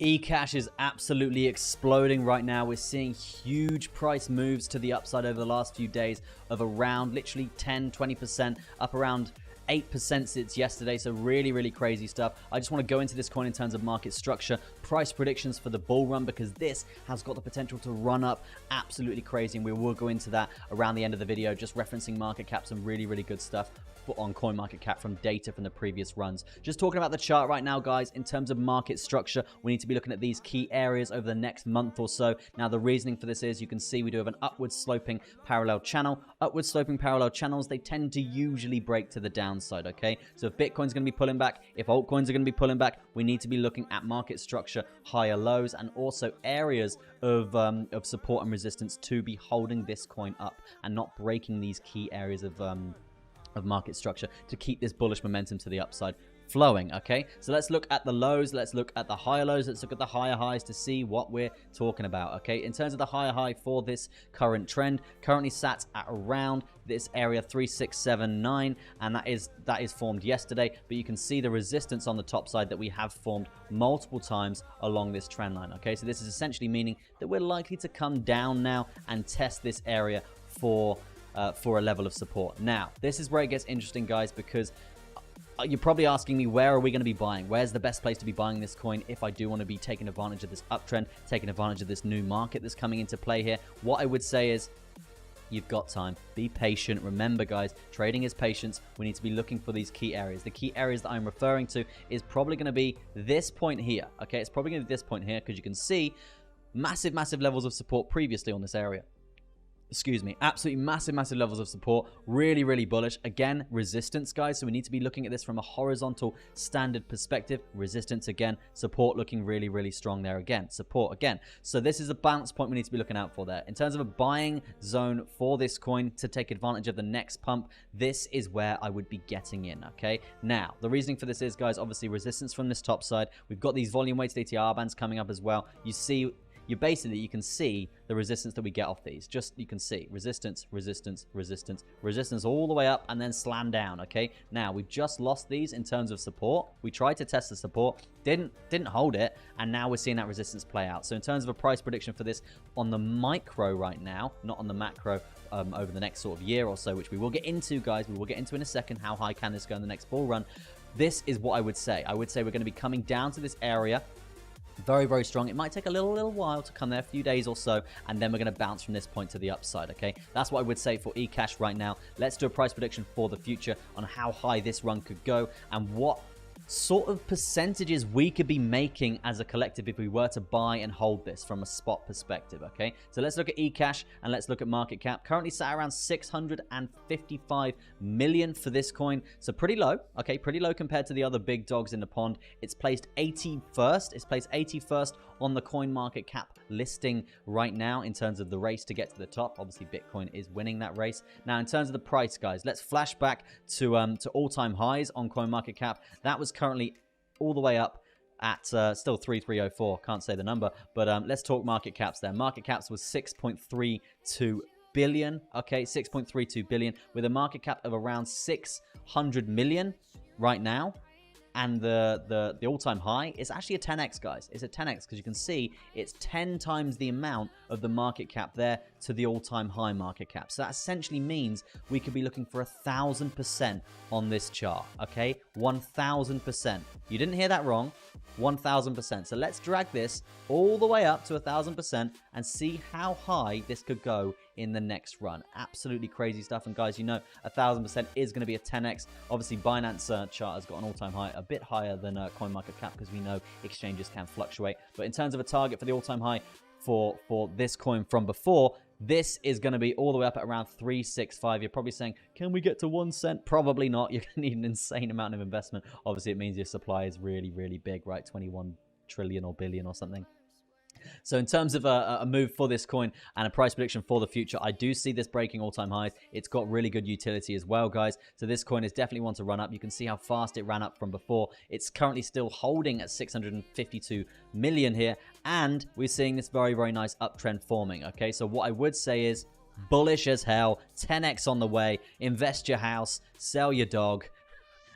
Ecash is absolutely exploding right now. We're seeing huge price moves to the upside over the last few days of around literally 10-20%, up around 8% since yesterday. So really crazy stuff. I just want to go into this coin in terms of market structure, price predictions for the bull run, because this has got the potential to run up absolutely crazy, and we will go into that around the end of the video, just referencing market caps and really good stuff on CoinMarketCap from data from the previous runs. Just talking about the chart right now, guys, in terms of market structure, we need to be looking at these key areas over the next month or so. Now, the reasoning for this is you can see we do have an upward sloping parallel channel. Upward sloping parallel channels, they tend to usually break to the downside, okay? So if Bitcoin's going to be pulling back, if altcoins are going to be pulling back, we need to be looking at market structure, higher lows, and also areas of support and resistance to be holding this coin up and not breaking these key areas of market structure to keep this bullish momentum to the upside flowing. Okay, so let's look at the lows, let's look at the higher lows, let's look at the higher highs to see what we're talking about. Okay, in terms of the higher high for this current trend, currently sat at around this area 3679, and that is formed yesterday, but you can see the resistance on the top side that we have formed multiple times along this trend line. Okay, so this is essentially meaning that we're likely to come down now and test this area for a level of support. Now, this is where it gets interesting, guys, because you're probably asking me, where are we going to be buying? Where's the best place to be buying this coin if I do want to be taking advantage of this uptrend, taking advantage of this new market that's coming into play here? What I would say is, you've got time. Be patient. Remember, guys, trading is patience. We need to be looking for these key areas. The key areas that I'm referring to is probably going to be this point here. Okay, it's probably going to be this point here, because you can see massive levels of support previously on this area. Excuse me, absolutely massive levels of support. Really bullish. Again, resistance, guys, so we need to be looking at this from a horizontal standard perspective. Resistance again, support looking really strong there again, support again. So this is a bounce point we need to be looking out for there. In terms of a buying zone for this coin to take advantage of the next pump, this is where I would be getting in. Okay, now the reasoning for this is, guys, obviously resistance from this top side. We've got these volume weighted ATR bands coming up as well. You can see the resistance that we get off these. You can see resistance all the way up and then slam down. Okay, now we've just lost these in terms of support. We tried to test the support, didn't hold it, and now we're seeing that resistance play out. So in terms of a price prediction for this on the micro right now, not on the macro, over the next sort of year or so, which we will get into, guys, we will get into in a second, how high can this go in the next bull run. This is what I would say. I would say we're going to be coming down to this area very strong. It might take a little while to come there, a few days or so, and then we're going to bounce from this point to the upside. Okay, that's what I would say for Ecash right now. Let's do a price prediction for the future on how high this run could go and what sort of percentages we could be making as a collective if we were to buy and hold this from a spot perspective. Okay, so let's look at Ecash and let's look at market cap. Currently sat around 655 million for this coin, so pretty low. Okay, pretty low compared to the other big dogs in the pond. It's placed 81st. It's placed 81st on the CoinMarketCap listing right now in terms of the race to get to the top. Obviously, Bitcoin is winning that race. Now, in terms of the price, guys, let's flash back to all-time highs on CoinMarketCap. That was currently all the way up at still 3304. Can't say the number, but let's talk market caps there. Market caps was 6.32 billion. Okay, 6.32 billion with a market cap of around 600 million right now. And the all-time high is actually a 10x, guys. It's a 10x because you can see it's 10 times the amount of the market cap there to the all-time high market cap. So that essentially means we could be looking for 1,000% on this chart, okay? 1,000%. You didn't hear that wrong. 1,000%. So let's drag this all the way up to 1,000% and see how high this could go in the next run. Absolutely crazy stuff. And guys, you know 1,000% is going to be a 10x. Obviously, Binance chart has got an all-time high, a bit higher than CoinMarketCap because we know exchanges can fluctuate. But in terms of a target for the all-time high for this coin from before, this is going to be all the way up at around 365. You're probably saying, can we get to 1 cent? Probably not. You're going to need an insane amount of investment. Obviously, it means your supply is really big, right? 21 trillion or billion or something. So in terms of a move for this coin and a price prediction for the future, I do see this breaking all-time highs. It's got really good utility as well, guys. So this coin is definitely one to run up. You can see how fast it ran up from before. It's currently still holding at 652 million here. And we're seeing this very nice uptrend forming. Okay, so what I would say is bullish as hell. 10x on the way. Invest your house. Sell your dog.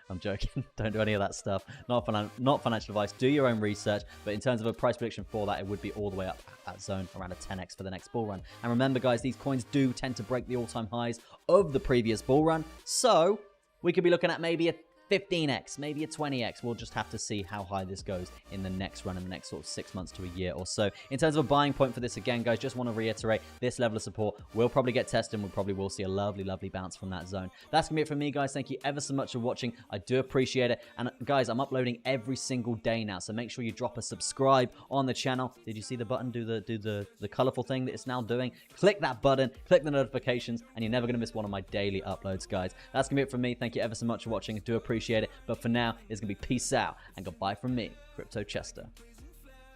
I'm joking. Don't do any of that stuff. Not financial advice. Do your own research. But in terms of a price prediction for that, it would be all the way up that zone around a 10x for the next bull run. And remember, guys, these coins do tend to break the all-time highs of the previous bull run. So we could be looking at maybe a 15x, maybe a 20x. We'll just have to see how high this goes in the next run, in the next sort of 6 months to a year or so. In terms of a buying point for this, again, guys, just want to reiterate, this level of support will probably get tested, and we probably will see a lovely, lovely bounce from that zone. That's going to be it from me, guys. Thank you ever so much for watching. I do appreciate it. And guys, I'm uploading every single day now, so make sure you drop a subscribe on the channel. Did you see the button do the colorful thing that it's now doing? Click that button, click the notifications, and you're never going to miss one of my daily uploads, guys. That's going to be it from me. Thank you ever so much for watching. I do appreciate it. But for now, it's going to be peace out and goodbye from me, Crypto Chester.